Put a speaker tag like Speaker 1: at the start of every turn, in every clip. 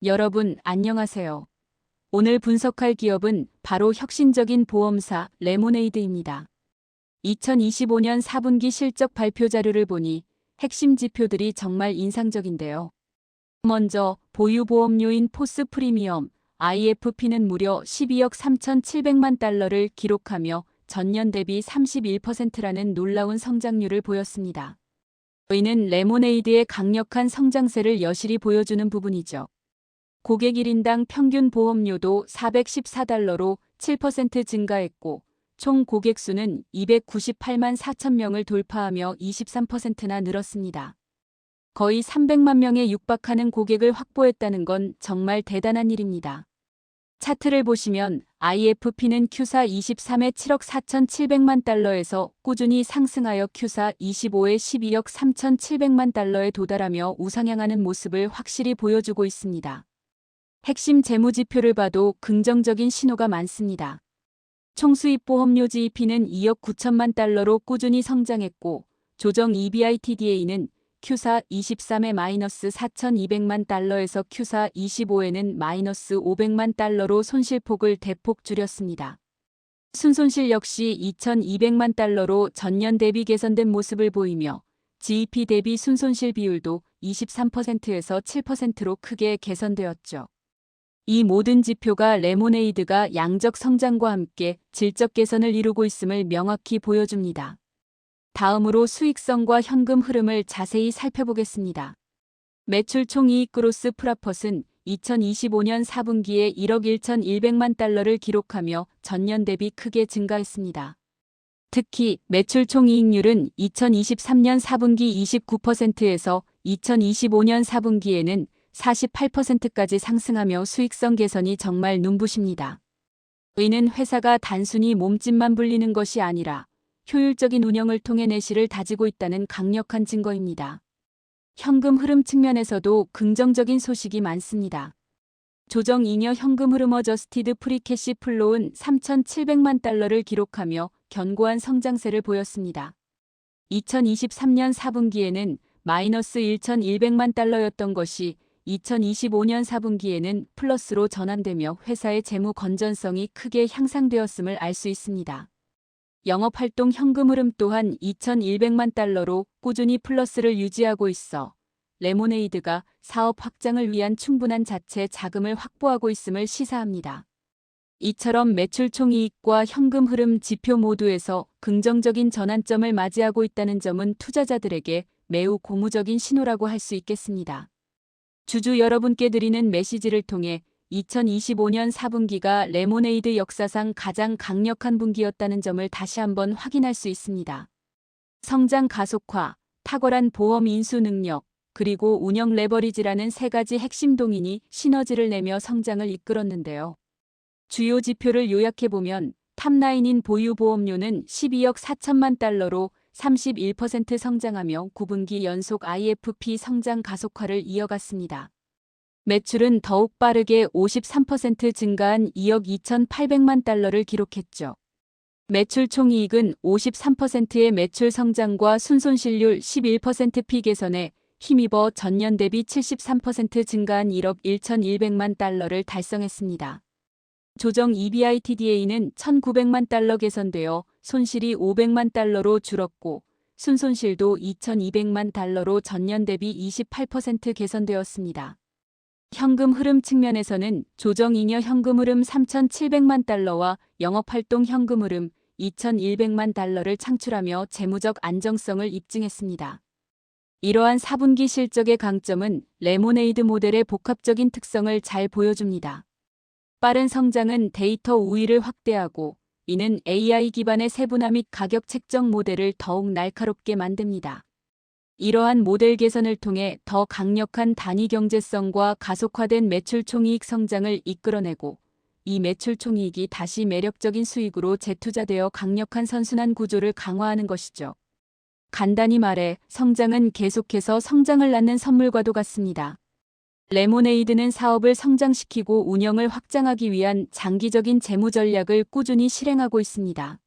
Speaker 1: 여러분, 안녕하세요. 오늘 분석할 기업은 바로 혁신적인 보험사 레모네이드입니다. 2025년 4분기 실적 발표 자료를 보니 핵심 지표들이 정말 인상적인데요. 먼저 보유보험료인 포스 프리미엄 IFP는 무려 12억 3,700만 달러를 기록하며 전년 대비 31%라는 놀라운 성장률을 보였습니다. 이는 레모네이드의 강력한 성장세를 여실히 보여주는 부분이죠. 고객 1인당 평균 보험료도 414달러로 7% 증가했고 총 고객 수는 298만 4천 명을 돌파하며 23%나 늘었습니다. 거의 300만 명에 육박하는 고객을 확보했다는 건 정말 대단한 일입니다. 차트를 보시면 IFP는 Q4 23에 7억 4,700만 달러에서 꾸준히 상승하여 Q4 25에 12억 3,700만 달러에 도달하며 우상향하는 모습을 확실히 보여주고 있습니다. 핵심 재무지표를 봐도 긍정적인 신호가 많습니다. 총수입 보험료 GEP는 2억 9천만 달러로 꾸준히 성장했고 조정 EBITDA는 Q4 23에 마이너스 4,200만 달러에서 Q4 25에는 마이너스 500만 달러로 손실폭을 대폭 줄였습니다. 순손실 역시 2,200만 달러로 전년 대비 개선된 모습을 보이며 GEP 대비 순손실 비율도 23%에서 7%로 크게 개선되었죠. 이 모든 지표가 레모네이드가 양적 성장과 함께 질적 개선을 이루고 있음을 명확히 보여줍니다. 다음으로 수익성과 현금 흐름을 자세히 살펴보겠습니다. 매출 총이익 그로스 프라펫은 2025년 4분기에 1억 1,100만 달러를 기록하며 전년 대비 크게 증가했습니다. 특히 매출 총이익률은 2023년 4분기 29%에서 2025년 4분기에는 48%까지 상승하며 수익성 개선이 정말 눈부십니다. 이는 회사가 단순히 몸집만 불리는 것이 아니라 효율적인 운영을 통해 내실을 다지고 있다는 강력한 증거입니다. 현금 흐름 측면에서도 긍정적인 소식이 많습니다. 조정 잉여 현금 흐름 어저스티드 프리캐시 플로우는 3,700만 달러를 기록하며 견고한 성장세를 보였습니다. 2023년 4분기에는 마이너스 1,100만 달러였던 것이 2025년 4분기에는 플러스로 전환되며 회사의 재무 건전성이 크게 향상되었음을 알 수 있습니다. 영업활동 현금 흐름 또한 2,100만 달러로 꾸준히 플러스를 유지하고 있어 레모네이드가 사업 확장을 위한 충분한 자체 자금을 확보하고 있음을 시사합니다. 이처럼 매출 총이익과 현금 흐름 지표 모두에서 긍정적인 전환점을 맞이하고 있다는 점은 투자자들에게 매우 고무적인 신호라고 할 수 있겠습니다. 주주 여러분께 드리는 메시지를 통해 2025년 4분기가 레모네이드 역사상 가장 강력한 분기였다는 점을 다시 한번 확인할 수 있습니다. 성장 가속화, 탁월한 보험 인수 능력, 그리고 운영 레버리지라는 세 가지 핵심 동인이 시너지를 내며 성장을 이끌었는데요. 주요 지표를 요약해보면 탑라인인 보유보험료는 12억 4천만 달러로 31% 성장하며 9분기 연속 IFP 성장 가속화를 이어갔습니다. 매출은 더욱 빠르게 53% 증가한 2억 2,800만 달러를 기록했죠. 매출 총이익은 53%의 매출 성장과 순손실률 11% 피 개선에 힘입어 전년 대비 73% 증가한 1억 1,100만 달러를 달성했습니다. 조정 EBITDA는 1,900만 달러 개선되어 손실이 500만 달러로 줄었고 순손실도 2,200만 달러로 전년 대비 28% 개선되었습니다. 현금 흐름 측면에서는 조정 잉여 현금 흐름 3,700만 달러와 영업활동 현금 흐름 2,100만 달러를 창출하며 재무적 안정성을 입증했습니다. 이러한 4분기 실적의 강점은 레모네이드 모델의 복합적인 특성을 잘 보여줍니다. 빠른 성장은 데이터 우위를 확대하고 이는 AI 기반의 세분화 및 가격 책정 모델을 더욱 날카롭게 만듭니다. 이러한 모델 개선을 통해 더 강력한 단위 경제성과 가속화된 매출 총이익 성장을 이끌어내고 이 매출 총이익이 다시 매력적인 수익으로 재투자되어 강력한 선순환 구조를 강화하는 것이죠. 간단히 말해 성장은 계속해서 성장을 낳는 선물과도 같습니다. 레모네이드는 사업을 성장시키고 운영을 확장하기 위한 장기적인 재무 전략을 꾸준히 실행하고 있습니다.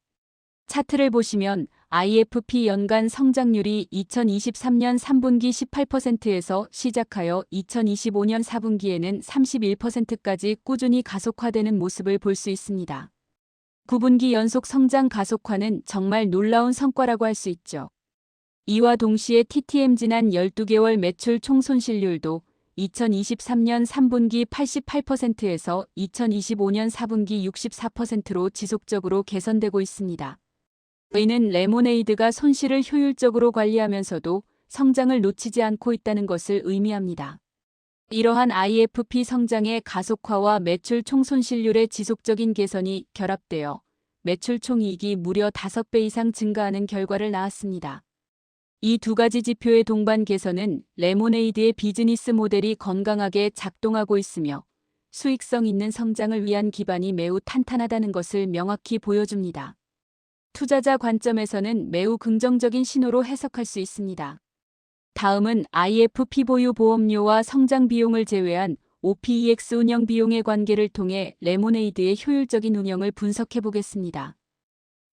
Speaker 1: 차트를 보시면 IFP 연간 성장률이 2023년 3분기 18%에서 시작하여 2025년 4분기에는 31%까지 꾸준히 가속화되는 모습을 볼 수 있습니다. 9분기 연속 성장 가속화는 정말 놀라운 성과라고 할 수 있죠. 이와 동시에 TTM 지난 12개월 매출 총손실률도 2023년 3분기 88%에서 2025년 4분기 64%로 지속적으로 개선되고 있습니다. 이는 레모네이드가 손실을 효율적으로 관리하면서도 성장을 놓치지 않고 있다는 것을 의미합니다. 이러한 IFP 성장의 가속화와 매출 총손실률의 지속적인 개선이 결합되어 매출 총이익이 무려 5배 이상 증가하는 결과를 낳았습니다. 이 두 가지 지표의 동반 개선은 레모네이드의 비즈니스 모델이 건강하게 작동하고 있으며 수익성 있는 성장을 위한 기반이 매우 탄탄하다는 것을 명확히 보여줍니다. 투자자 관점에서는 매우 긍정적인 신호로 해석할 수 있습니다. 다음은 IFP 보유 보험료와 성장 비용을 제외한 OPEX 운영 비용의 관계를 통해 레모네이드의 효율적인 운영을 분석해 보겠습니다.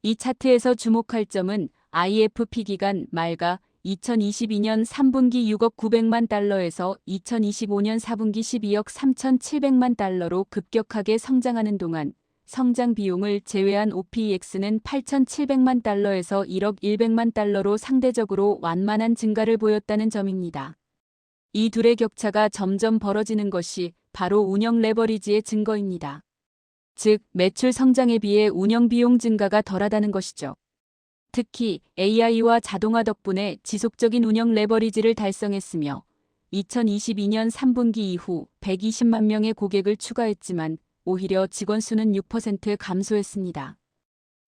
Speaker 1: 이 차트에서 주목할 점은 IFP 기간 말과 2022년 3분기 6억 900만 달러에서 2025년 4분기 12억 3,700만 달러로 급격하게 성장하는 동안 성장 비용을 제외한 OPEX는 8,700만 달러에서 1억 100만 달러로 상대적으로 완만한 증가를 보였다는 점입니다. 이 둘의 격차가 점점 벌어지는 것이 바로 운영 레버리지의 증거입니다. 즉, 매출 성장에 비해 운영 비용 증가가 덜하다는 것이죠. 특히 AI와 자동화 덕분에 지속적인 운영 레버리지를 달성했으며 2022년 3분기 이후 120만 명의 고객을 추가했지만 오히려 직원 수는 6% 감소했습니다.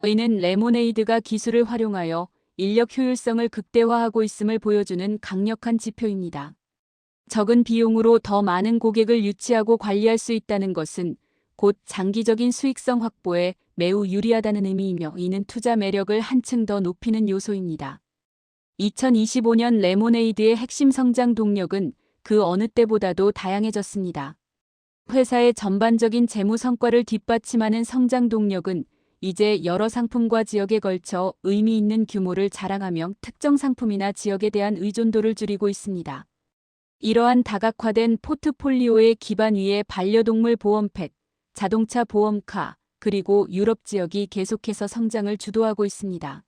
Speaker 1: 이는 레모네이드가 기술을 활용하여 인력 효율성을 극대화하고 있음을 보여주는 강력한 지표입니다. 적은 비용으로 더 많은 고객을 유치하고 관리할 수 있다는 것은 곧 장기적인 수익성 확보에 매우 유리하다는 의미이며 이는 투자 매력을 한층 더 높이는 요소입니다. 2025년 레모네이드의 핵심 성장 동력은 그 어느 때보다도 다양해졌습니다. 회사의 전반적인 재무 성과를 뒷받침하는 성장 동력은 이제 여러 상품과 지역에 걸쳐 의미 있는 규모를 자랑하며 특정 상품이나 지역에 대한 의존도를 줄이고 있습니다. 이러한 다각화된 포트폴리오의 기반 위에 반려동물 보험펫, 자동차 보험카, 그리고 유럽 지역이 계속해서 성장을 주도하고 있습니다.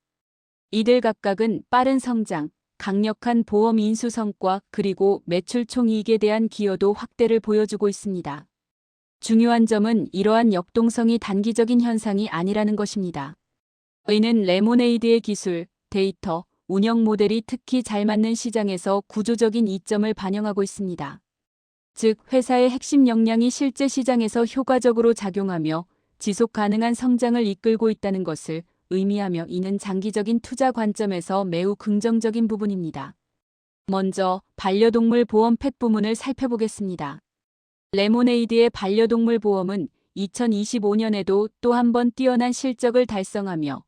Speaker 1: 이들 각각은 빠른 성장, 강력한 보험 인수 성과 그리고 매출 총이익에 대한 기여도 확대를 보여주고 있습니다. 중요한 점은 이러한 역동성이 단기적인 현상이 아니라는 것입니다. 이는 레모네이드의 기술, 데이터, 운영 모델이 특히 잘 맞는 시장에서 구조적인 이점을 반영하고 있습니다. 즉, 회사의 핵심 역량이 실제 시장에서 효과적으로 작용하며 지속 가능한 성장을 이끌고 있다는 것을 의미하며 이는 장기적인 투자 관점에서 매우 긍정적인 부분입니다. 먼저 반려동물 보험 펫 부문을 살펴보겠습니다. 레모네이드의 반려동물 보험은 2025년에도 또 한 번 뛰어난 실적을 달성하며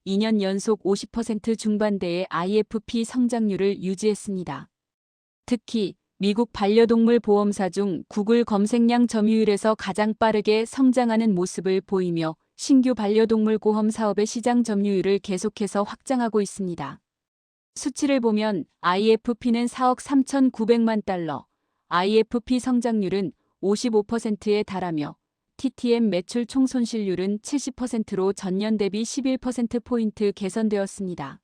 Speaker 1: 2년 연속 50% 중반대의 IFP 성장률을 유지했습니다. 특히 미국 반려동물 보험사 중 구글 검색량 점유율에서 가장 빠르게 성장하는 모습을 보이며 신규 반려동물 보험 사업의 시장 점유율을 계속해서 확장하고 있습니다. 수치를 보면 IFP는 4억 3,900만 달러, IFP 성장률은 55%에 달하며 TTM 매출 총손실률은 70%로 전년 대비 11%포인트 개선되었습니다.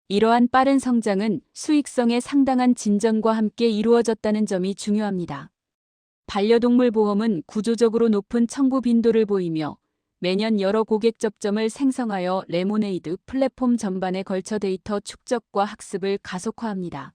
Speaker 1: 이러한 빠른 성장은 수익성의 상당한 진전과 함께 이루어졌다는 점이 중요합니다. 반려동물 보험은 구조적으로 높은 청구 빈도를 보이며 매년 여러 고객 접점을 생성하여 레모네이드 플랫폼 전반에 걸쳐 데이터 축적과 학습을 가속화합니다.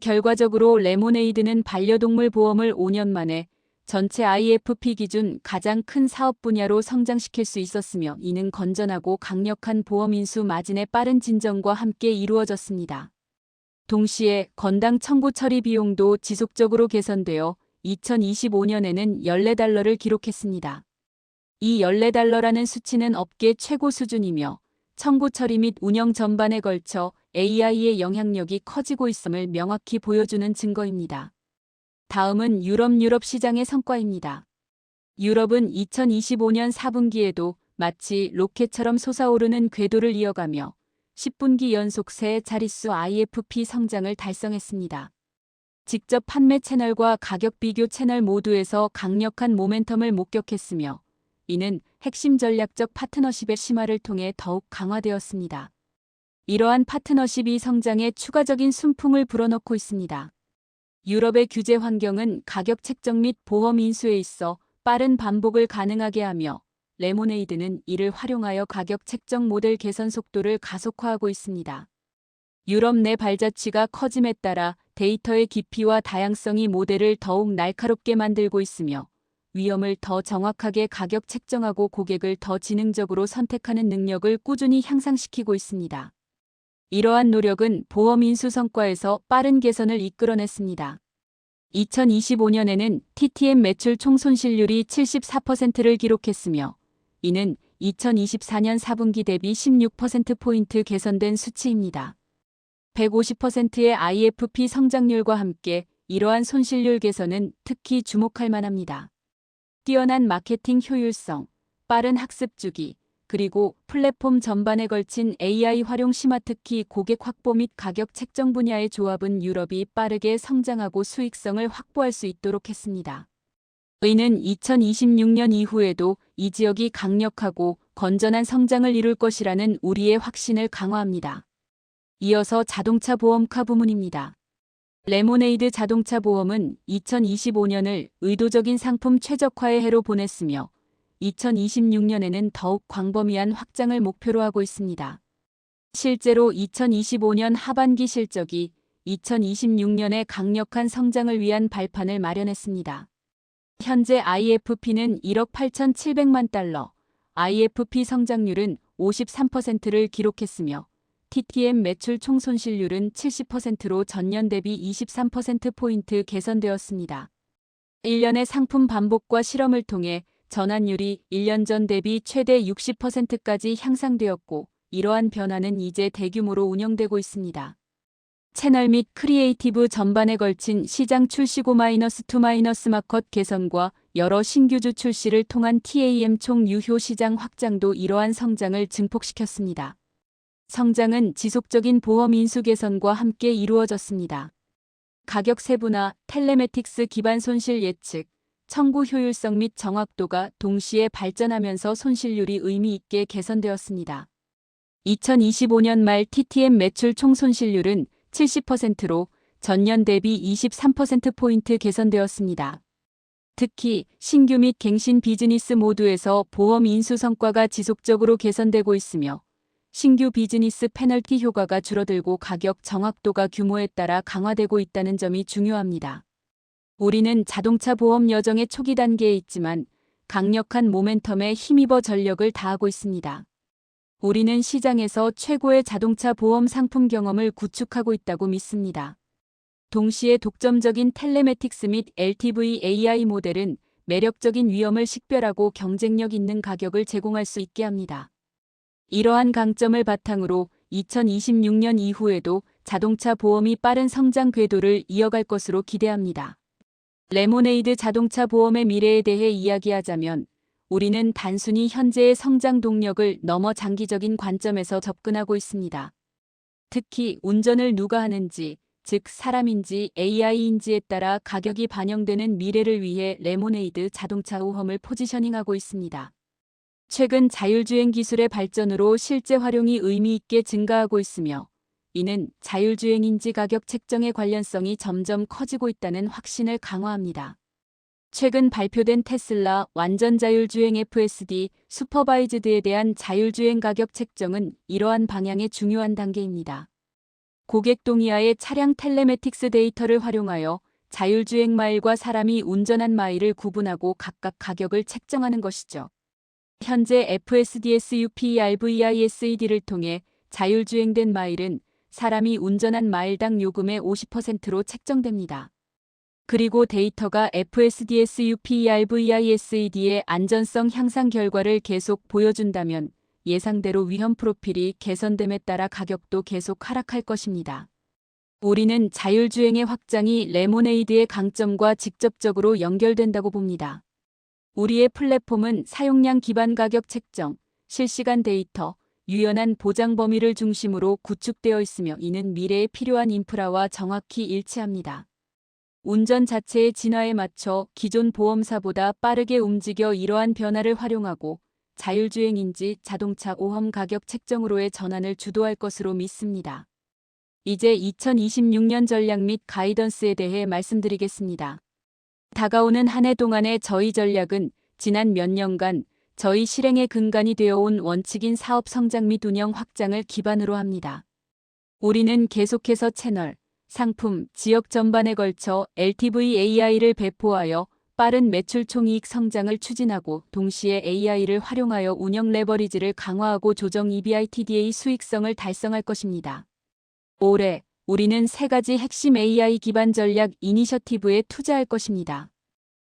Speaker 1: 결과적으로 레모네이드는 반려동물 보험을 5년 만에 전체 IFP 기준 가장 큰 사업 분야로 성장시킬 수 있었으며 이는 건전하고 강력한 보험 인수 마진의 빠른 진전과 함께 이루어졌습니다. 동시에 건당 청구 처리 비용도 지속적으로 개선되어 2025년에는 $14를 기록했습니다. 이 $14라는 수치는 업계 최고 수준이며 청구 처리 및 운영 전반에 걸쳐 AI의 영향력이 커지고 있음을 명확히 보여주는 증거입니다. 다음은 유럽 시장의 성과입니다. 유럽은 2025년 4분기에도 마치 로켓처럼 솟아오르는 궤도를 이어가며 10분기 연속 세 자릿수 IFP 성장을 달성했습니다. 직접 판매 채널과 가격 비교 채널 모두에서 강력한 모멘텀을 목격했으며 이는 핵심 전략적 파트너십의 심화를 통해 더욱 강화되었습니다. 이러한 파트너십이 성장에 추가적인 순풍을 불어넣고 있습니다. 유럽의 규제 환경은 가격 책정 및 보험 인수에 있어 빠른 반복을 가능하게 하며 레모네이드는 이를 활용하여 가격 책정 모델 개선 속도를 가속화하고 있습니다. 유럽 내 발자취가 커짐에 따라 데이터의 깊이와 다양성이 모델을 더욱 날카롭게 만들고 있으며 위험을 더 정확하게 가격 책정하고 고객을 더 지능적으로 선택하는 능력을 꾸준히 향상시키고 있습니다. 이러한 노력은 보험 인수 성과에서 빠른 개선을 이끌어냈습니다. 2025년에는 TTM 매출 총손실률이 74%를 기록했으며 이는 2024년 4분기 대비 16%포인트 개선된 수치입니다. 150%의 IFP 성장률과 함께 이러한 손실률 개선은 특히 주목할 만합니다. 뛰어난 마케팅 효율성, 빠른 학습 주기, 그리고 플랫폼 전반에 걸친 AI 활용 심화 특히 고객 확보 및 가격 책정 분야의 조합은 유럽이 빠르게 성장하고 수익성을 확보할 수 있도록 했습니다. 이는 2026년 이후에도 이 지역이 강력하고 건전한 성장을 이룰 것이라는 우리의 확신을 강화합니다. 이어서 자동차 보험카 부문입니다. 레모네이드 자동차 보험은 2025년을 의도적인 상품 최적화의 해로 보냈으며 2026년에는 더욱 광범위한 확장을 목표로 하고 있습니다. 실제로 2025년 하반기 실적이 2026년의 강력한 성장을 위한 발판을 마련했습니다. 현재 IFP는 1억 8,700만 달러, IFP 성장률은 53%를 기록했으며 TTM 매출 총손실률은 70%로 전년 대비 23%포인트 개선되었습니다. 1년의 상품 반복과 실험을 통해 전환율이 1년 전 대비 최대 60%까지 향상되었고 이러한 변화는 이제 대규모로 운영되고 있습니다. 채널 및 크리에이티브 전반에 걸친 시장 출시고 -2 마켓 개선과 여러 신규주 출시를 통한 TAM 총 유효 시장 확장도 이러한 성장을 증폭시켰습니다. 성장은 지속적인 보험 인수 개선과 함께 이루어졌습니다. 가격 세분화, 텔레매틱스 기반 손실 예측, 청구 효율성 및 정확도가 동시에 발전하면서 손실률이 의미 있게 개선되었습니다. 2025년 말 TTM 매출 총손실률은 70%로 전년 대비 23%포인트 개선되었습니다. 특히 신규 및 갱신 비즈니스 모두에서 보험 인수 성과가 지속적으로 개선되고 있으며 신규 비즈니스 페널티 효과가 줄어들고 가격 정확도가 규모에 따라 강화되고 있다는 점이 중요합니다. 우리는 자동차 보험 여정의 초기 단계에 있지만 강력한 모멘텀에 힘입어 전력을 다하고 있습니다. 우리는 시장에서 최고의 자동차 보험 상품 경험을 구축하고 있다고 믿습니다. 동시에 독점적인 텔레매틱스 및 LTV AI 모델은 매력적인 위험을 식별하고 경쟁력 있는 가격을 제공할 수 있게 합니다. 이러한 강점을 바탕으로 2026년 이후에도 자동차 보험이 빠른 성장 궤도를 이어갈 것으로 기대합니다. 레모네이드 자동차 보험의 미래에 대해 이야기하자면 우리는 단순히 현재의 성장 동력을 넘어 장기적인 관점에서 접근하고 있습니다. 특히 운전을 누가 하는지, 즉 사람인지 AI인지에 따라 가격이 반영되는 미래를 위해 레모네이드 자동차 보험을 포지셔닝하고 있습니다. 최근 자율주행 기술의 발전으로 실제 활용이 의미 있게 증가하고 있으며 이는 자율주행인지 가격 책정의 관련성이 점점 커지고 있다는 확신을 강화합니다. 최근 발표된 테슬라 완전 자율주행 FSD 슈퍼바이즈드에 대한 자율주행 가격 책정은 이러한 방향의 중요한 단계입니다. 고객 동의하에 차량 텔레매틱스 데이터를 활용하여 자율주행 마일과 사람이 운전한 마일을 구분하고 각각 가격을 책정하는 것이죠. 현재 FSDSUPERVISED를 통해 자율주행된 마일은 사람이 운전한 마일당 요금의 50%로 책정됩니다. 그리고 데이터가 FSDSUPERVISED의 안전성 향상 결과를 계속 보여준다면 예상대로 위험 프로필이 개선됨에 따라 가격도 계속 하락할 것입니다. 우리는 자율주행의 확장이 레모네이드의 강점과 직접적으로 연결된다고 봅니다. 우리의 플랫폼은 사용량 기반 가격 책정, 실시간 데이터, 유연한 보장 범위를 중심으로 구축되어 있으며 이는 미래에 필요한 인프라와 정확히 일치합니다. 운전 자체의 진화에 맞춰 기존 보험사보다 빠르게 움직여 이러한 변화를 활용하고 자율주행인지 자동차 오험 가격 책정으로의 전환을 주도할 것으로 믿습니다. 이제 2026년 전략 및 가이던스에 대해 말씀드리겠습니다. 다가오는 한 해 동안의 저희 전략은 지난 몇 년간 저희 실행의 근간이 되어온 원칙인 사업 성장 및 운영 확장을 기반으로 합니다. 우리는 계속해서 채널, 상품, 지역 전반에 걸쳐 LTV AI를 배포하여 빠른 매출 총이익 성장을 추진하고 동시에 AI를 활용하여 운영 레버리지를 강화하고 조정 EBITDA 수익성을 달성할 것입니다. 올해 우리는 세 가지 핵심 AI 기반 전략 이니셔티브에 투자할 것입니다.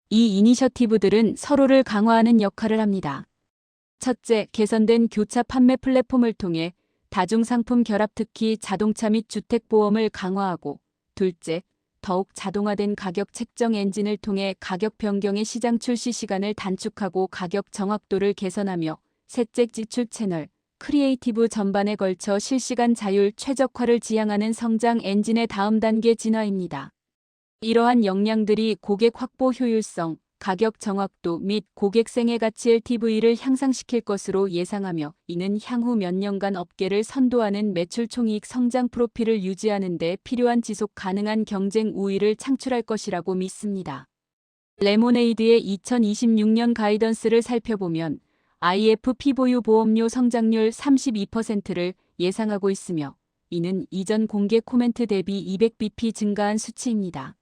Speaker 1: 이 이니셔티브들은 서로를 강화하는 역할을 합니다. 첫째, 개선된 교차 판매 플랫폼을 통해 다중상품 결합 특히 자동차 및 주택보험을 강화하고, 둘째, 더욱 자동화된 가격 책정 엔진을 통해 가격 변경의 시장 출시 시간을 단축하고 가격 정확도를 개선하며, 셋째, 지출 채널, 크리에이티브 전반에 걸쳐 실시간 자율 최적화를 지향하는 성장 엔진의 다음 단계 진화입니다. 이러한 역량들이 고객 확보 효율성, 가격 정확도 및 고객 생애 가치 LTV를 향상시킬 것으로 예상하며 이는 향후 몇 년간 업계를 선도하는 매출 총이익 성장 프로필을 유지하는 데 필요한 지속 가능한 경쟁 우위를 창출할 것이라고 믿습니다. 레모네이드의 2026년 가이던스를 살펴보면 IFP 보유 보험료 성장률 32%를 예상하고 있으며 이는 이전 공개 코멘트 대비 200bp 증가한 수치입니다.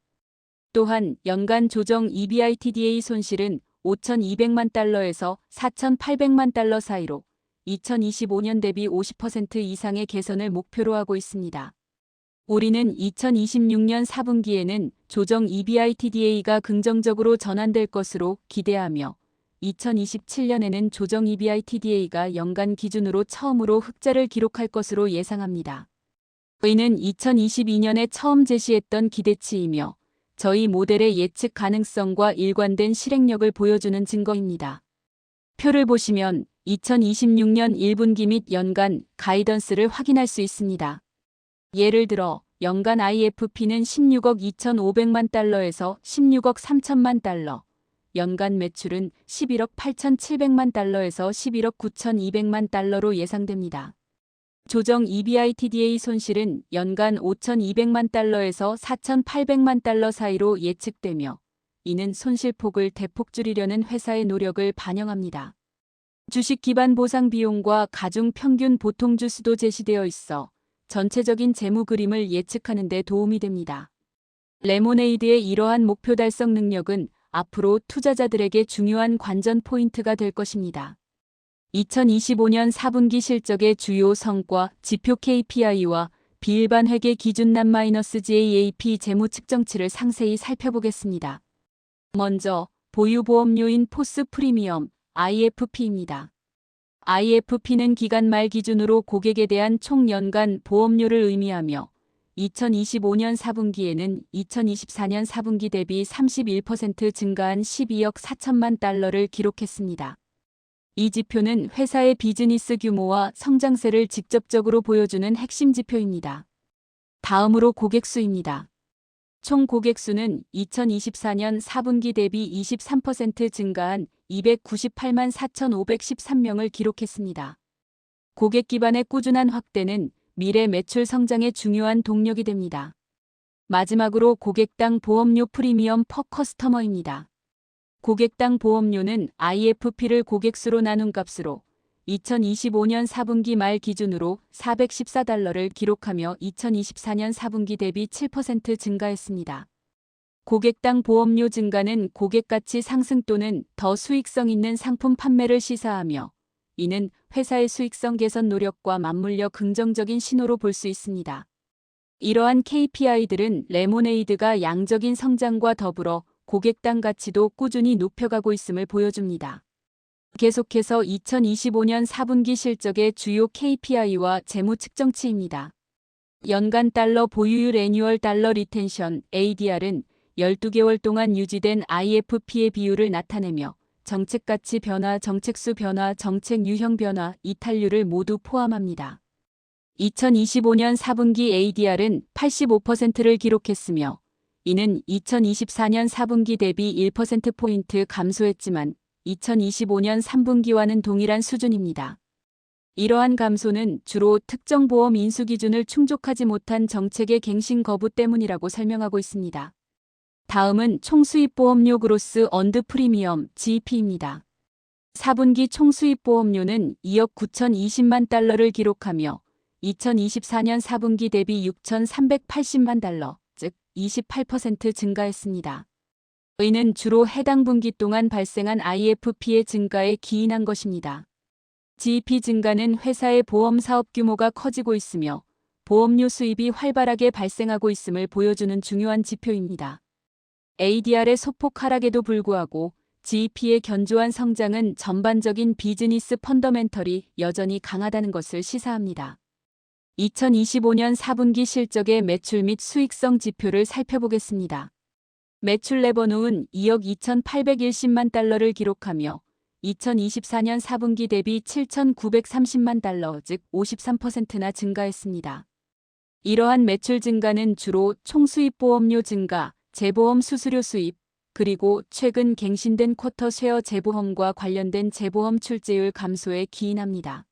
Speaker 1: 또한 연간 조정 EBITDA 손실은 5,200만 달러에서 4,800만 달러 사이로 2025년 대비 50% 이상의 개선을 목표로 하고 있습니다. 우리는 2026년 4분기에는 조정 EBITDA가 긍정적으로 전환될 것으로 기대하며 2027년에는 조정 EBITDA가 연간 기준으로 처음으로 흑자를 기록할 것으로 예상합니다. 이는 2022년에 처음 제시했던 기대치이며 저희 모델의 예측 가능성과 일관된 실행력을 보여주는 증거입니다. 표를 보시면 2026년 1분기 및 연간 가이던스를 확인할 수 있습니다. 예를 들어 연간 IFP는 16억 2,500만 달러에서 16억 3천만 달러, 연간 매출은 11억 8,700만 달러에서 11억 9,200만 달러로 예상됩니다. 조정 EBITDA 손실은 연간 5,200만 달러에서 4,800만 달러 사이로 예측되며 이는 손실폭을 대폭 줄이려는 회사의 노력을 반영합니다. 주식 기반 보상 비용과 가중 평균 보통 주수도 제시되어 있어 전체적인 재무 그림을 예측하는 데 도움이 됩니다. 레모네이드의 이러한 목표 달성 능력은 앞으로 투자자들에게 중요한 관전 포인트가 될 것입니다. 2025년 4분기 실적의 주요 성과, 지표 KPI와 비일반 회계 기준난 -GAAP 재무 측정치를 상세히 살펴보겠습니다. 먼저 보유 보험료인 포스 프리미엄 IFP입니다. IFP는 기간 말 기준으로 고객에 대한 총 연간 보험료를 의미하며 2025년 4분기에는 2024년 4분기 대비 31% 증가한 12억 4천만 달러를 기록했습니다. 이 지표는 회사의 비즈니스 규모와 성장세를 직접적으로 보여주는 핵심 지표입니다. 다음으로 고객수입니다. 총 고객수는 2024년 4분기 대비 23% 증가한 298만 4,513명을 기록했습니다. 고객 기반의 꾸준한 확대는 미래 매출 성장의 중요한 동력이 됩니다. 마지막으로 고객당 보험료 프리미엄 퍼 커스터머입니다. 고객당 보험료는 IFP를 고객수로 나눈 값으로 2025년 4분기 말 기준으로 414달러를 기록하며 2024년 4분기 대비 7% 증가했습니다. 고객당 보험료 증가는 고객가치 상승 또는 더 수익성 있는 상품 판매를 시사하며 이는 회사의 수익성 개선 노력과 맞물려 긍정적인 신호로 볼 수 있습니다. 이러한 KPI들은 레모네이드가 양적인 성장과 더불어 고객당 가치도 꾸준히 높여가고 있음을 보여줍니다. 계속해서 2025년 4분기 실적의 주요 KPI와 재무 측정치입니다. 연간 달러 보유율 애뉴얼 달러 리텐션 ADR은 12개월 동안 유지된 IFP의 비율을 나타내며 정책 가치 변화, 정책수 변화, 정책 유형 변화, 이탈률을 모두 포함합니다. 2025년 4분기 ADR은 85%를 기록했으며 이는 2024년 4분기 대비 1%포인트 감소했지만 2025년 3분기와는 동일한 수준입니다. 이러한 감소는 주로 특정 보험 인수 기준을 충족하지 못한 정책의 갱신 거부 때문이라고 설명하고 있습니다. 다음은 총수입 보험료 그로스 언드 프리미엄 GEP입니다. 4분기 총수입 보험료는 2억 9,020만 달러를 기록하며 2024년 4분기 대비 6,380만 달러, 즉 28% 증가했습니다. 이는 주로 해당 분기 동안 발생한 IFP의 증가에 기인한 것입니다. GEP 증가는 회사의 보험 사업 규모가 커지고 있으며 보험료 수입이 활발하게 발생하고 있음을 보여주는 중요한 지표입니다. ADR의 소폭 하락에도 불구하고 GEP의 견조한 성장은 전반적인 비즈니스 펀더멘털이 여전히 강하다는 것을 시사합니다. 2025년 4분기 실적의 매출 및 수익성 지표를 살펴보겠습니다. 매출 레버누은 2억 2,810만 달러를 기록하며 2024년 4분기 대비 7,930만 달러, 즉 53%나 증가했습니다. 이러한 매출 증가는 주로 총수입 보험료 증가, 재보험 수수료 수입, 그리고 최근 갱신된 쿼터 쉐어 재보험과 관련된 재보험 출제율 감소에 기인합니다.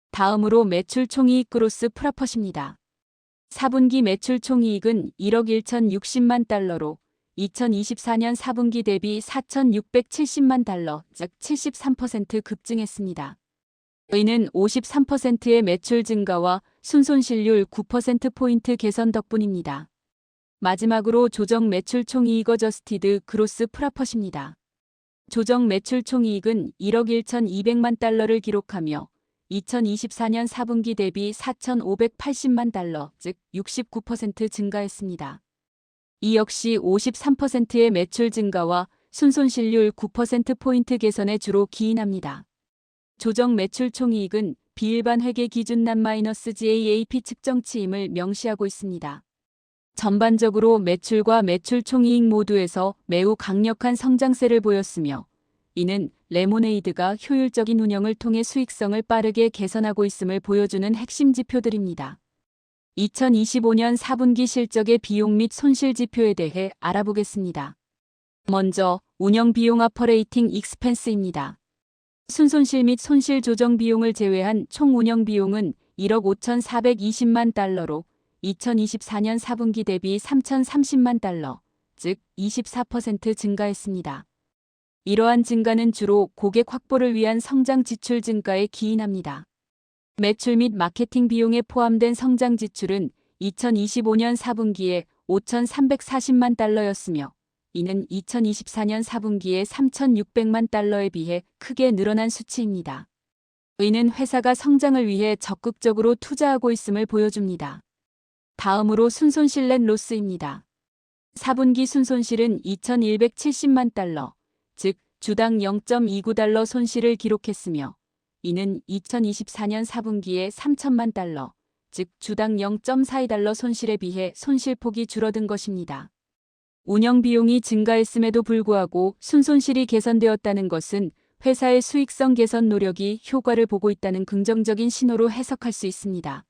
Speaker 1: 다음으로 매출 총이익 그로스 프라펫입니다. 4분기 매출 총이익은 1억 1,060만 달러로 2024년 4분기 대비 4,670만 달러, 즉 73% 급증했습니다. 이는 53%의 매출 증가와 순손실률 9%포인트 개선 덕분입니다. 마지막으로 조정 매출 총이익 어저스티드 그로스 프라펫입니다. 조정 매출 총이익은 1억 1,200만 달러를 기록하며 2024년 4분기 대비 4,580만 달러, 즉 69% 증가했습니다. 이 역시 53%의 매출 증가와 순손실률 9%포인트 개선에 주로 기인합니다. 조정 매출 총이익은 비일반 회계 기준 non-GAAP 측정치임을 명시하고 있습니다. 전반적으로 매출과 매출 총이익 모두에서 매우 강력한 성장세를 보였으며 이는 레모네이드가 효율적인 운영을 통해 수익성을 빠르게 개선하고 있음을 보여주는 핵심 지표들입니다. 2025년 4분기 실적의 비용 및 손실 지표에 대해 알아보겠습니다. 먼저 운영 비용 어퍼레이팅 익스펜스입니다. 순손실 및 손실 조정 비용을 제외한 총 운영 비용은 1억 5,420만 달러로 2024년 4분기 대비 3,030만 달러, 즉 24% 증가했습니다. 이러한 증가는 주로 고객 확보를 위한 성장 지출 증가에 기인합니다. 매출 및 마케팅 비용에 포함된 성장 지출은 2025년 4분기에 5,340만 달러였으며 이는 2024년 4분기에 3,600만 달러에 비해 크게 늘어난 수치입니다. 이는 회사가 성장을 위해 적극적으로 투자하고 있음을 보여줍니다. 다음으로 순손실 넷 로스입니다. 4분기 순손실은 2,170만 달러, 즉 주당 0.29달러 손실을 기록했으며 이는 2024년 4분기에 3천만 달러, 즉 주당 0.42달러 손실에 비해 손실폭이 줄어든 것입니다. 운영 비용이 증가했음에도 불구하고 순손실이 개선되었다는 것은 회사의 수익성 개선 노력이 효과를 보고 있다는 긍정적인 신호로 해석할 수 있습니다.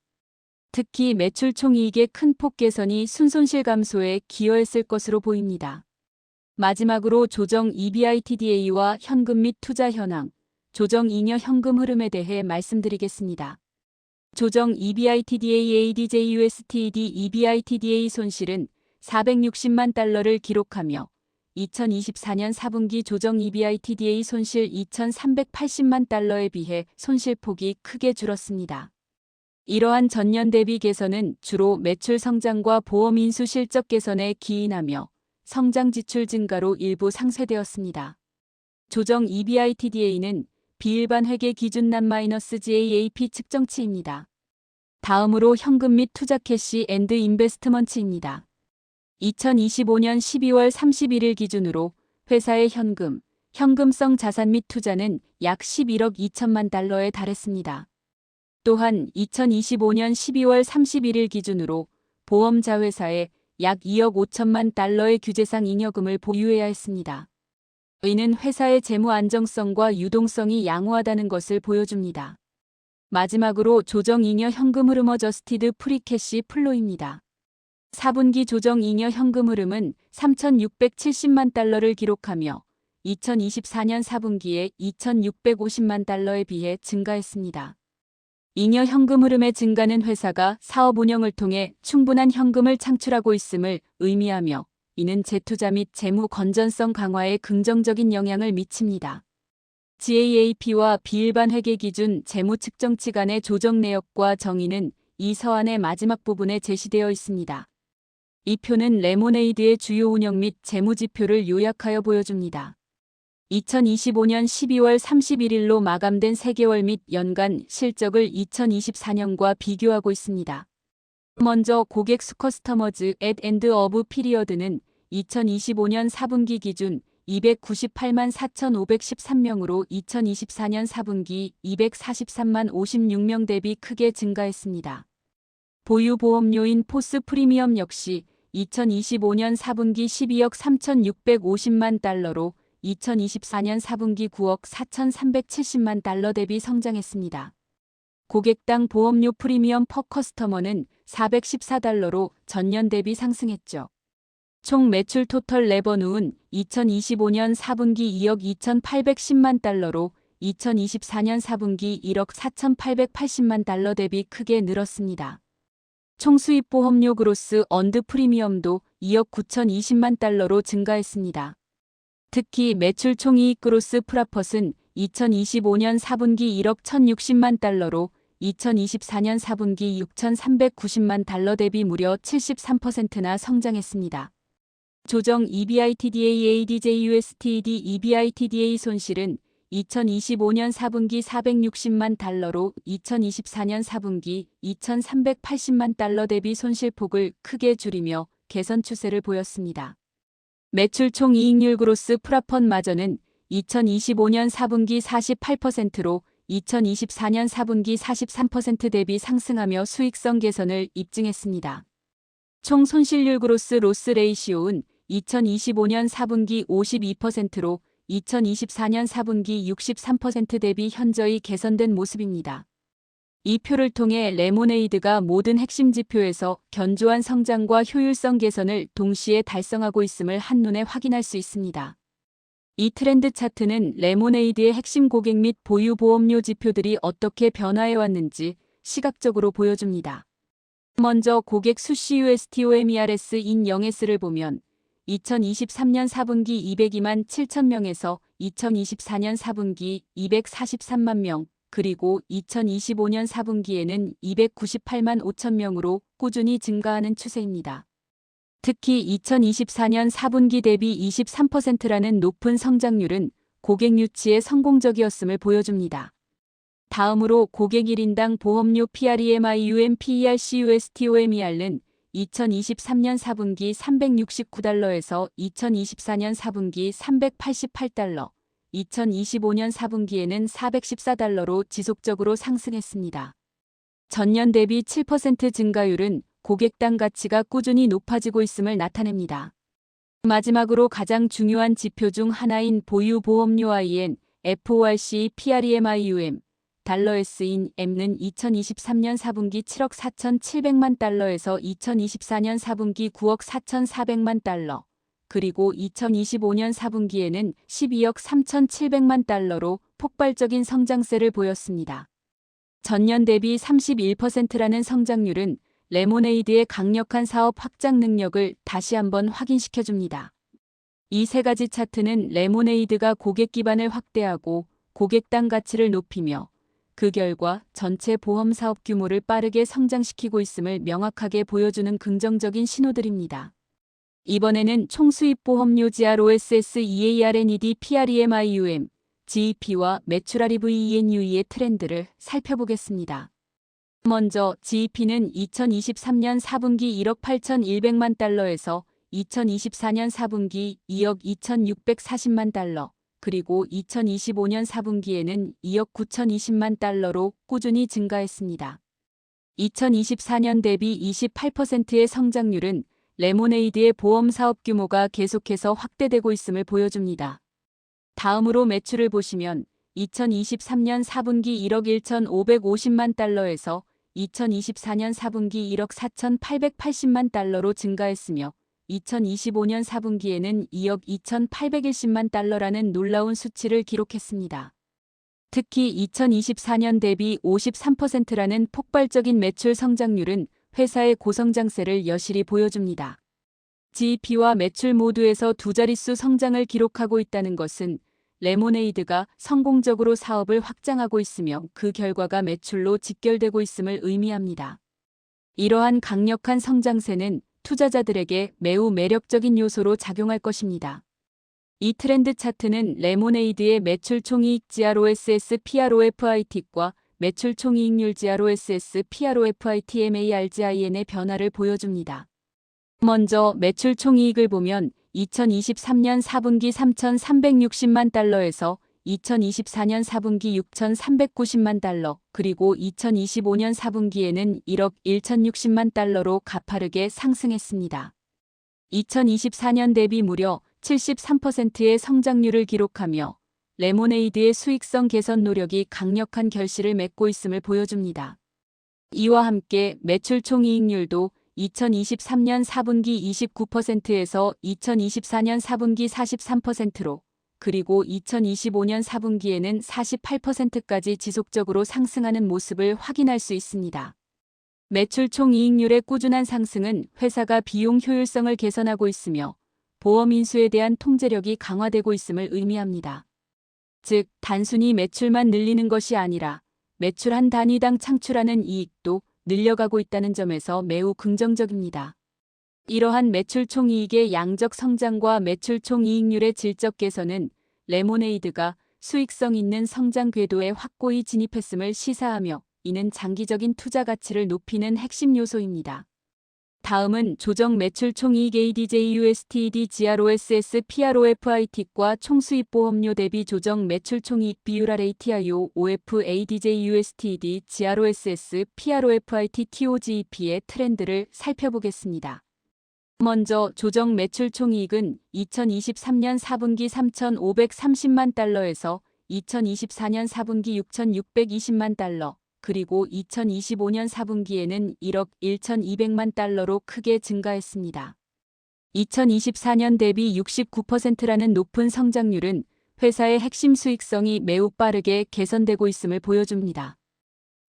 Speaker 1: 특히 매출 총이익의 큰 폭 개선이 순손실 감소에 기여했을 것으로 보입니다. 마지막으로 조정 EBITDA와 현금 및 투자 현황, 조정 잉여 현금 흐름에 대해 말씀드리겠습니다. 조정 EBITDA ADJ-USD EBITDA 손실은 460만 달러를 기록하며 2024년 4분기 조정 EBITDA 손실 2,380만 달러에 비해 손실폭이 크게 줄었습니다. 이러한 전년 대비 개선은 주로 매출 성장과 보험 인수 실적 개선에 기인하며 성장 지출 증가로 일부 상쇄되었습니다. 조정 EBITDA는 비일반 회계 기준 non-GAAP 측정치입니다. 다음으로 현금 및 투자 캐시 앤드 인베스트먼트입니다. 2025년 12월 31일 기준으로 회사의 현금성 자산 및 투자는 약 11억 2천만 달러에 달했습니다. 또한 2025년 12월 31일 기준으로 보험자회사에 약 2억 5천만 달러의 규제상 잉여금을 보유해야 했습니다. 이는 회사의 재무 안정성과 유동성이 양호하다는 것을 보여줍니다. 마지막으로 조정 잉여 현금 흐름 어저스티드 프리캐시 플로입니다. 4분기 조정 잉여 현금 흐름은 3,670만 달러를 기록하며 2024년 4분기에 2,650만 달러에 비해 증가했습니다. 잉여 현금 흐름의 증가는 회사가 사업 운영을 통해 충분한 현금을 창출하고 있음을 의미하며 이는 재투자 및 재무 건전성 강화에 긍정적인 영향을 미칩니다. GAAP와 비일반 회계 기준 재무 측정치 간의 조정 내역과 정의는 이 서한의 마지막 부분에 제시되어 있습니다. 이 표는 레모네이드의 주요 운영 및 재무 지표를 요약하여 보여줍니다. 2025년 12월 31일로 마감된 3개월 및 연간 실적을 2024년과 비교하고 있습니다. 먼저 고객 수 커스터머즈 앳 엔드 오브 피리어드는 2025년 4분기 기준 298만 4,513명으로 2024년 4분기 243만 56명 대비 크게 증가했습니다. 보유 보험료인 포스 프리미엄 역시 2025년 4분기 12억 3,650만 달러로 2024년 4분기 9억 4,370만 달러 대비 성장했습니다. 고객당 보험료 프리미엄 퍼 커스터머는 414달러로 전년 대비 상승했죠. 총 매출 토털 레버누은 2025년 4분기 2억 2,810만 달러로 2024년 4분기 1억 4,880만 달러 대비 크게 늘었습니다. 총 수입 보험료 그로스 언드 프리미엄도 2억 9,020만 달러로 증가했습니다. 특히 매출 총이익 그로스 프라펫은 2025년 4분기 1억 1,060만 달러로 2024년 4분기 6,390만 달러 대비 무려 73%나 성장했습니다. 조정 EBITDA ADJ/USD EBITDA 손실은 2025년 4분기 460만 달러로 2024년 4분기 2,380만 달러 대비 손실폭을 크게 줄이며 개선 추세를 보였습니다. 매출 총이익률 그로스 프라펫마저는 2025년 4분기 48%로 2024년 4분기 43% 대비 상승하며 수익성 개선을 입증했습니다. 총 손실률 그로스 로스 레이시오는 2025년 4분기 52%로 2024년 4분기 63% 대비 현저히 개선된 모습입니다. 이 표를 통해 레모네이드가 모든 핵심 지표에서 견조한 성장과 효율성 개선을 동시에 달성하고 있음을 한눈에 확인할 수 있습니다. 이 트렌드 차트는 레모네이드의 핵심 고객 및 보유 보험료 지표들이 어떻게 변화해 왔는지 시각적으로 보여줍니다. 먼저 고객 수 CUSTOMERS/인 0S를 보면 2023년 4분기 202만 7천 명에서 2024년 4분기 243만 명, 그리고 2025년 4분기에는 298만 5천 명으로 꾸준히 증가하는 추세입니다. 특히 2024년 4분기 대비 23%라는 높은 성장률은 고객 유치에 성공적이었음을 보여줍니다. 다음으로 고객 1인당 보험료 PREMIUM/PERCUSTOMER는 2023년 4분기 369달러에서 2024년 4분기 388달러, 2025년 4분기에는 414달러로 지속적으로 상승했습니다. 전년 대비 7% 증가율은 고객당 가치가 꾸준히 높아지고 있음을 나타냅니다. 마지막으로 가장 중요한 지표 중 하나인 보유 보험료 IN, FORC PREMIUM, 달러S인 M는 2023년 4분기 7억 4,700만 달러에서 2024년 4분기 9억 4,400만 달러, 그리고 2025년 4분기에는 12억 3,700만 달러로 폭발적인 성장세를 보였습니다. 전년 대비 31%라는 성장률은 레모네이드의 강력한 사업 확장 능력을 다시 한번 확인시켜줍니다. 이 세 가지 차트는 레모네이드가 고객 기반을 확대하고 고객당 가치를 높이며 그 결과 전체 보험 사업 규모를 빠르게 성장시키고 있음을 명확하게 보여주는 긍정적인 신호들입니다. 이번에는 총수입 보험료 GROSS EARNED PREMIUM, GEP와 매출 REVENU의 트렌드를 살펴보겠습니다. 먼저 GEP는 2023년 4분기 1억 8,100만 달러에서 2024년 4분기 2억 2,640만 달러, 그리고 2025년 4분기에는 2억 9,020만 달러로 꾸준히 증가했습니다. 2024년 대비 28%의 성장률은 레모네이드의 보험 사업 규모가 계속해서 확대되고 있음을 보여줍니다. 다음으로 매출을 보시면 2023년 4분기 1억 1,550만 달러에서 2024년 4분기 1억 4,880만 달러로 증가했으며 2025년 4분기에는 2억 2,810만 달러라는 놀라운 수치를 기록했습니다. 특히 2024년 대비 53%라는 폭발적인 매출 성장률은 회사의 고성장세를 여실히 보여줍니다. GEP와 매출 모두에서 두 자릿수 성장을 기록하고 있다는 것은 레모네이드가 성공적으로 사업을 확장하고 있으며 그 결과가 매출로 직결되고 있음을 의미합니다. 이러한 강력한 성장세는 투자자들에게 매우 매력적인 요소로 작용할 것입니다. 이 트렌드 차트는 레모네이드의 매출 총이익 GROSS PROFIT과 매출 총이익률 GROSS PROFIT MARGIN의 변화를 보여줍니다. 먼저 매출 총이익을 보면 2023년 4분기 3,360만 달러에서 2024년 4분기 6,390만 달러, 그리고 2025년 4분기에는 1억 1,060만 달러로 가파르게 상승했습니다. 2024년 대비 무려 73%의 성장률을 기록하며 레모네이드의 수익성 개선 노력이 강력한 결실을 맺고 있음을 보여줍니다. 이와 함께 매출 총이익률도 2023년 4분기 29%에서 2024년 4분기 43%로, 그리고 2025년 4분기에는 48%까지 지속적으로 상승하는 모습을 확인할 수 있습니다. 매출 총이익률의 꾸준한 상승은 회사가 비용 효율성을 개선하고 있으며 보험 인수에 대한 통제력이 강화되고 있음을 의미합니다. 즉, 단순히 매출만 늘리는 것이 아니라 매출 한 단위당 창출하는 이익도 늘려가고 있다는 점에서 매우 긍정적입니다. 이러한 매출 총이익의 양적 성장과 매출 총이익률의 질적 개선은 레모네이드가 수익성 있는 성장 궤도에 확고히 진입했음을 시사하며 이는 장기적인 투자 가치를 높이는 핵심 요소입니다. 다음은 조정 매출 총이익 ADJ/USTD GROSS PROFIT과 총수입보험료 대비 조정 매출 총이익 비율 RATIO OF ADJ/USTD GROSS PROFIT TOGEP의 트렌드를 살펴보겠습니다. 먼저 조정 매출 총이익은 2023년 4분기 3,530만 달러에서 2024년 4분기 6,620만 달러, 그리고 2025년 4분기에는 1억 1,200만 달러로 크게 증가했습니다. 2024년 대비 69%라는 높은 성장률은 회사의 핵심 수익성이 매우 빠르게 개선되고 있음을 보여줍니다.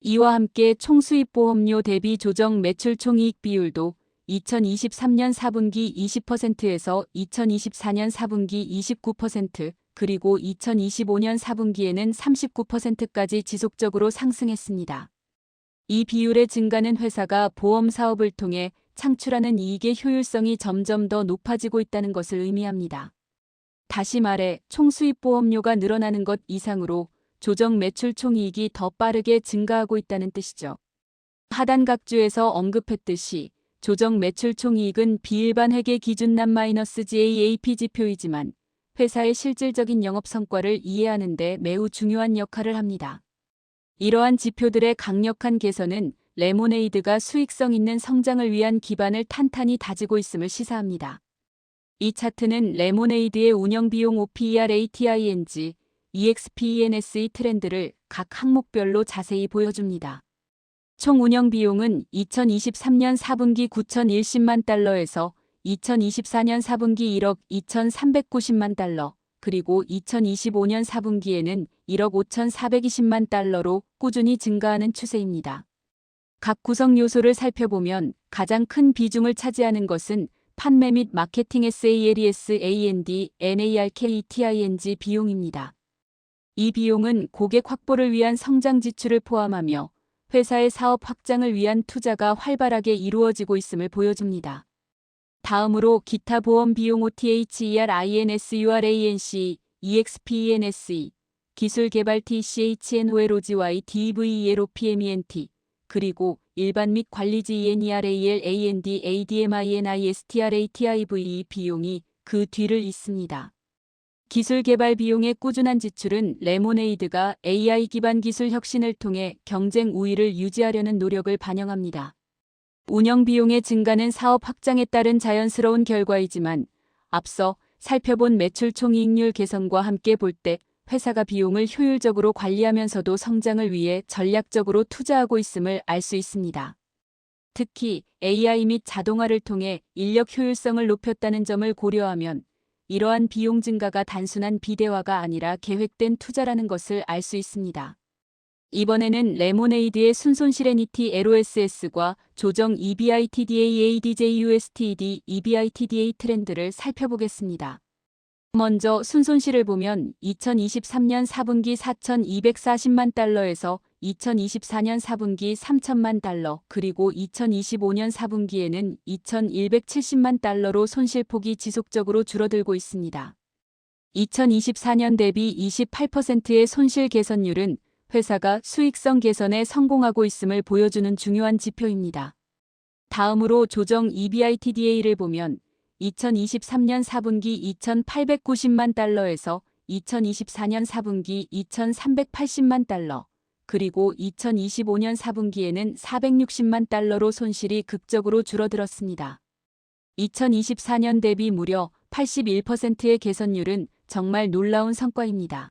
Speaker 1: 이와 함께 총수입보험료 대비 조정 매출 총이익 비율도 2023년 4분기 20%에서 2024년 4분기 29%, 그리고 2025년 4분기에는 39%까지 지속적으로 상승했습니다. 이 비율의 증가는 회사가 보험 사업을 통해 창출하는 이익의 효율성이 점점 더 높아지고 있다는 것을 의미합니다. 다시 말해 총수입보험료가 늘어나는 것 이상으로 조정 매출 총이익이 더 빠르게 증가하고 있다는 뜻이죠. 하단 각주에서 언급했듯이 조정 매출 총이익은 비일반 회계 기준납 -GAAP 지표이지만 회사의 실질적인 영업 성과를 이해하는 데 매우 중요한 역할을 합니다. 이러한 지표들의 강력한 개선은 레모네이드가 수익성 있는 성장을 위한 기반을 탄탄히 다지고 있음을 시사합니다. 이 차트는 레모네이드의 운영비용 OPER ATING, EXPENSE 트렌드를 각 항목별로 자세히 보여줍니다. 총 운영비용은 2023년 4분기 9,010만 달러에서 2024년 4분기 1억 2,390만 달러, 그리고 2025년 4분기에는 1억 5,420만 달러로 꾸준히 증가하는 추세입니다. 각 구성 요소를 살펴보면 가장 큰 비중을 차지하는 것은 판매 및 마케팅 SALES A&D NARKETING 비용입니다. 이 비용은 고객 확보를 위한 성장 지출을 포함하며 회사의 사업 확장을 위한 투자가 활발하게 이루어지고 있음을 보여줍니다. 다음으로 기타 보험 비용 OTHER INSUR ANC, EXPENSE, 기술 개발 TCHN OLOGY DVEL OPMENT, 그리고 일반 및 관리지 ENERAL AND ADMIN ISTRATIVE 비용이 그 뒤를 잇습니다. 기술 개발 비용의 꾸준한 지출은 레모네이드가 AI 기반 기술 혁신을 통해 경쟁 우위를 유지하려는 노력을 반영합니다. 운영 비용의 증가는 사업 확장에 따른 자연스러운 결과이지만 앞서 살펴본 매출 총이익률 개선과 함께 볼 때 회사가 비용을 효율적으로 관리하면서도 성장을 위해 전략적으로 투자하고 있음을 알 수 있습니다. 특히 AI 및 자동화를 통해 인력 효율성을 높였다는 점을 고려하면 이러한 비용 증가가 단순한 비대화가 아니라 계획된 투자라는 것을 알 수 있습니다. 이번에는 레모네이드의 순손실 NET/LOSS과 조정 EBITDA/ADJ/USTD EBITDA 트렌드를 살펴보겠습니다. 먼저 순손실을 보면 2023년 4분기 4,240만 달러에서 2024년 4분기 3천만 달러, 그리고 2025년 4분기에는 2,170만 달러로 손실폭이 지속적으로 줄어들고 있습니다. 2024년 대비 28%의 손실 개선율은 회사가 수익성 개선에 성공하고 있음을 보여주는 중요한 지표입니다. 다음으로 조정 EBITDA를 보면 2023년 4분기 2,890만 달러에서 2024년 4분기 2,380만 달러, 그리고 2025년 4분기에는 460만 달러로 손실이 극적으로 줄어들었습니다. 2024년 대비 무려 81%의 개선율은 정말 놀라운 성과입니다.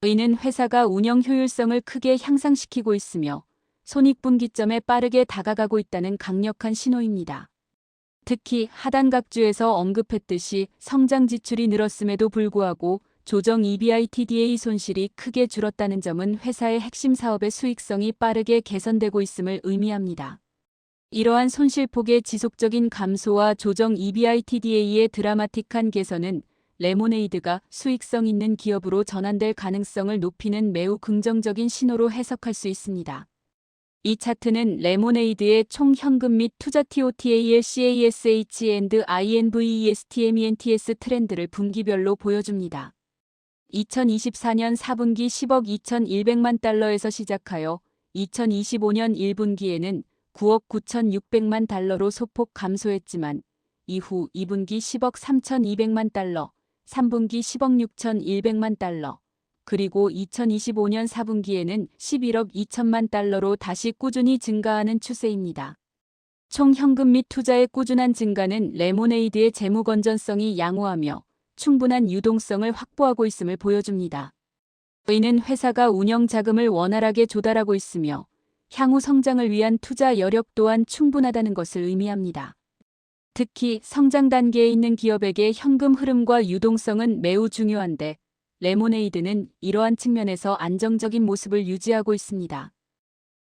Speaker 1: 이는 회사가 운영 효율성을 크게 향상시키고 있으며 손익분기점에 빠르게 다가가고 있다는 강력한 신호입니다. 특히 하단 각주에서 언급했듯이 성장 지출이 늘었음에도 불구하고 조정 EBITDA 손실이 크게 줄었다는 점은 회사의 핵심 사업의 수익성이 빠르게 개선되고 있음을 의미합니다. 이러한 손실폭의 지속적인 감소와 조정 EBITDA의 드라마틱한 개선은 레모네이드가 수익성 있는 기업으로 전환될 가능성을 높이는 매우 긍정적인 신호로 해석할 수 있습니다. 이 차트는 레모네이드의 총 현금 및 투자 TOTAL CASH&INVESTMENTS 트렌드를 분기별로 보여줍니다. 2024년 4분기 10억 2,100만 달러에서 시작하여 2025년 1분기에는 9억 9,600만 달러로 소폭 감소했지만 이후 2분기 10억 3,200만 달러, 3분기 10억 6,100만 달러, 그리고 2025년 4분기에는 11억 2천만 달러로 다시 꾸준히 증가하는 추세입니다. 총 현금 및 투자의 꾸준한 증가는 레모네이드의 재무 건전성이 양호하며 충분한 유동성을 확보하고 있음을 보여줍니다. 이는 회사가 운영 자금을 원활하게 조달하고 있으며 향후 성장을 위한 투자 여력 또한 충분하다는 것을 의미합니다. 특히 성장 단계에 있는 기업에게 현금 흐름과 유동성은 매우 중요한데 레모네이드는 이러한 측면에서 안정적인 모습을 유지하고 있습니다.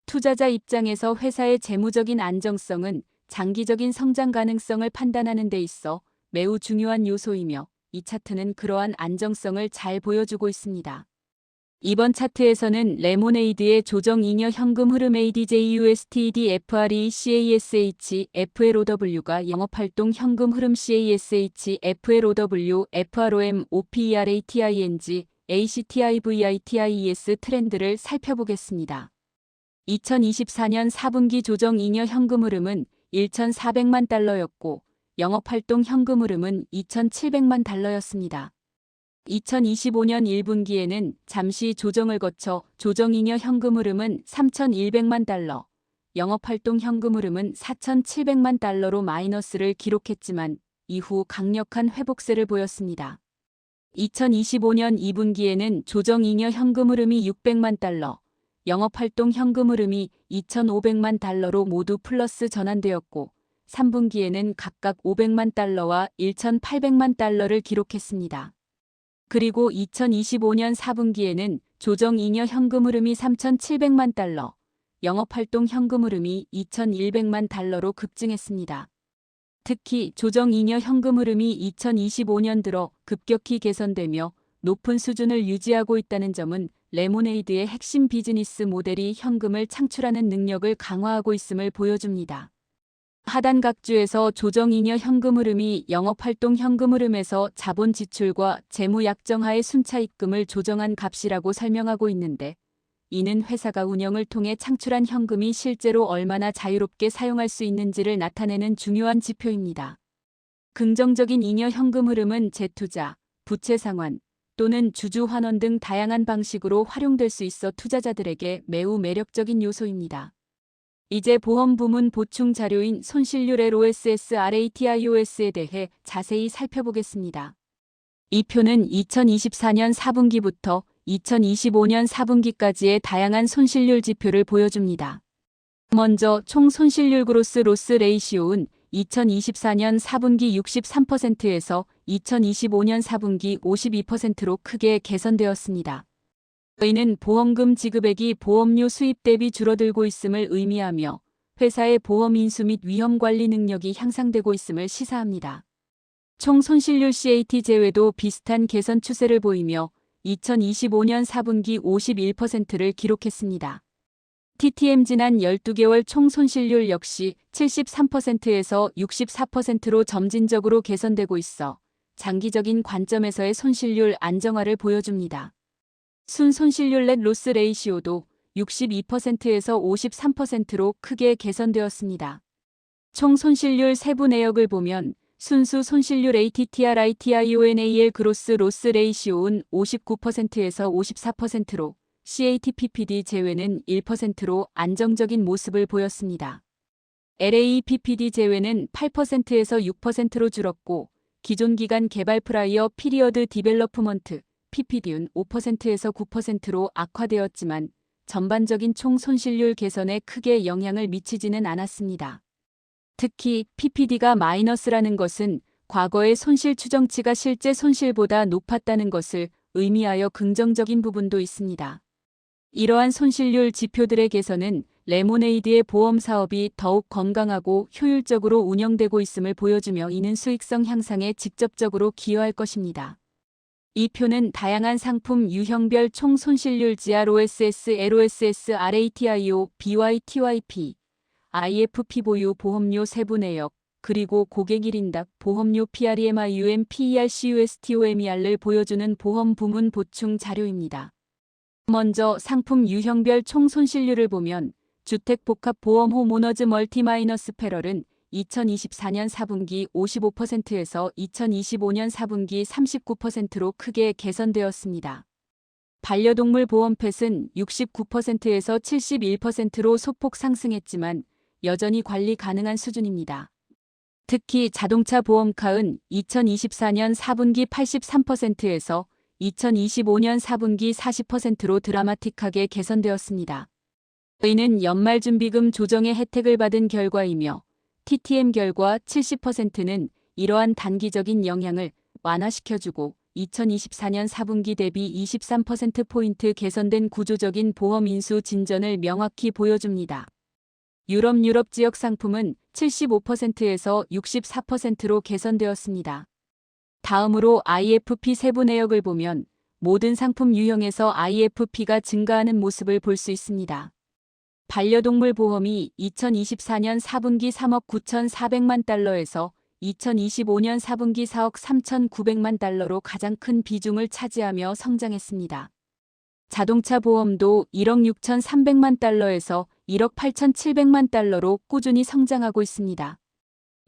Speaker 1: 투자자 입장에서 회사의 재무적인 안정성은 장기적인 성장 가능성을 판단하는 데 있어 매우 중요한 요소이며 이 차트는 그러한 안정성을 잘 보여주고 있습니다. 이번 차트에서는 레모네이드의 조정 잉여 현금 흐름 ADJ/USTD FRE CASH FLOW가 영업활동 현금 흐름 CASH FLOW FROM OPERATING ACTIVITIES 트렌드를 살펴보겠습니다. 2024년 4분기 조정 잉여 현금 흐름은 1,400만 달러였고 영업활동 현금 흐름은 2,700만 달러였습니다. 2025년 1분기에는 잠시 조정을 거쳐 조정 잉여 현금 흐름은 3,100만 달러, 영업활동 현금 흐름은 4,700만 달러로 마이너스를 기록했지만 이후 강력한 회복세를 보였습니다. 2025년 2분기에는 조정 잉여 현금 흐름이 600만 달러, 영업활동 현금 흐름이 2,500만 달러로 모두 플러스 전환되었고 3분기에는 각각 500만 달러와 1,800만 달러를 기록했습니다. 그리고 2025년 4분기에는 조정 잉여 현금 흐름이 3,700만 달러, 영업활동 현금 흐름이 2,100만 달러로 급증했습니다. 특히 조정 잉여 현금 흐름이 2025년 들어 급격히 개선되며 높은 수준을 유지하고 있다는 점은 레모네이드의 핵심 비즈니스 모델이 현금을 창출하는 능력을 강화하고 있음을 보여줍니다. 하단 각주에서 조정 잉여 현금 흐름이 영업활동 현금 흐름에서 자본 지출과 재무 약정하의 순차 입금을 조정한 값이라고 설명하고 있는데 이는 회사가 운영을 통해 창출한 현금이 실제로 얼마나 자유롭게 사용할 수 있는지를 나타내는 중요한 지표입니다. 긍정적인 잉여 현금 흐름은 재투자, 부채 상환 또는 주주 환원 등 다양한 방식으로 활용될 수 있어 투자자들에게 매우 매력적인 요소입니다. 이제 보험 부문 보충 자료인 손실률 LOSS RATIOS에 대해 자세히 살펴보겠습니다. 이 표는 2024년 4분기부터 2025년 4분기까지의 다양한 손실률 지표를 보여줍니다. 먼저 총 손실률 그로스 로스 레이시오는 2024년 4분기 63%에서 2025년 4분기 52%로 크게 개선되었습니다. 이는 보험금 지급액이 보험료 수입 대비 줄어들고 있음을 의미하며 회사의 보험 인수 및 위험 관리 능력이 향상되고 있음을 시사합니다. 총 손실률 CAT 제외도 비슷한 개선 추세를 보이며 2025년 4분기 51%를 기록했습니다. TTM 지난 12개월 총 손실률 역시 73%에서 64%로 점진적으로 개선되고 있어 장기적인 관점에서의 손실률 안정화를 보여줍니다. 순 손실률 넷 로스 레이시오도 62%에서 53%로 크게 개선되었습니다. 총 손실률 세부 내역을 보면 순수 손실률 ATTR/ITIONAL 그로스 로스 레이시오는 59%에서 54%로 CAT-PPD 제외는 1%로 안정적인 모습을 보였습니다. LAPPD 제외는 8%에서 6%로 줄었고 기존 기간 개발 프라이어 피리어드 디벨로프먼트 PPD는 5%에서 9%로 악화되었지만 전반적인 총 손실률 개선에 크게 영향을 미치지는 않았습니다. 특히 PPD가 마이너스라는 것은 과거의 손실 추정치가 실제 손실보다 높았다는 것을 의미하여 긍정적인 부분도 있습니다. 이러한 손실률 지표들의 개선은 레모네이드의 보험 사업이 더욱 건강하고 효율적으로 운영되고 있음을 보여주며 이는 수익성 향상에 직접적으로 기여할 것입니다. 이 표는 다양한 상품 유형별 총 손실률 GROSS, LOSS, RATIO, BYTYP, IFP 보유 보험료 세부 내역, 그리고 고객 1인당 보험료 PREMIUM, PERCUSTOMER를 보여주는 보험 부문 보충 자료입니다. 먼저 상품 유형별 총 손실률을 보면 주택복합보험 홈오너즈 멀티마이너스 페럴은 2024년 4분기 55%에서 2025년 4분기 39%로 크게 개선되었습니다. 반려동물 보험 펫은 69%에서 71%로 소폭 상승했지만 여전히 관리 가능한 수준입니다. 특히 자동차 보험카은 2024년 4분기 83%에서 2025년 4분기 40%로 드라마틱하게 개선되었습니다. 이는 연말준비금 조정의 혜택을 받은 결과이며 TTM 결과 70%는 이러한 단기적인 영향을 완화시켜주고 2024년 4분기 대비 23%포인트 개선된 구조적인 보험 인수 진전을 명확히 보여줍니다. 유럽 지역 상품은 75%에서 64%로 개선되었습니다. 다음으로 IFP 세부 내역을 보면 모든 상품 유형에서 IFP가 증가하는 모습을 볼 수 있습니다. 반려동물 보험이 2024년 4분기 3억 9,400만 달러에서 2025년 4분기 4억 3,900만 달러로 가장 큰 비중을 차지하며 성장했습니다. 자동차 보험도 1억 6,300만 달러에서 1억 8,700만 달러로 꾸준히 성장하고 있습니다.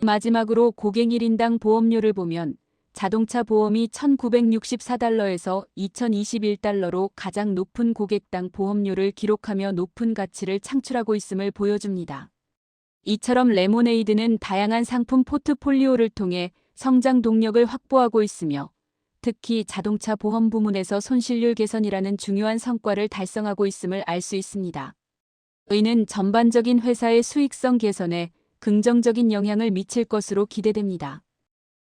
Speaker 1: 마지막으로 고객 1인당 보험료를 보면 자동차 보험이 1,964달러에서 2,021달러로 가장 높은 고객당 보험료를 기록하며 높은 가치를 창출하고 있음을 보여줍니다. 이처럼 레모네이드는 다양한 상품 포트폴리오를 통해 성장 동력을 확보하고 있으며 특히 자동차 보험 부문에서 손실률 개선이라는 중요한 성과를 달성하고 있음을 알 수 있습니다. 이는 전반적인 회사의 수익성 개선에 긍정적인 영향을 미칠 것으로 기대됩니다.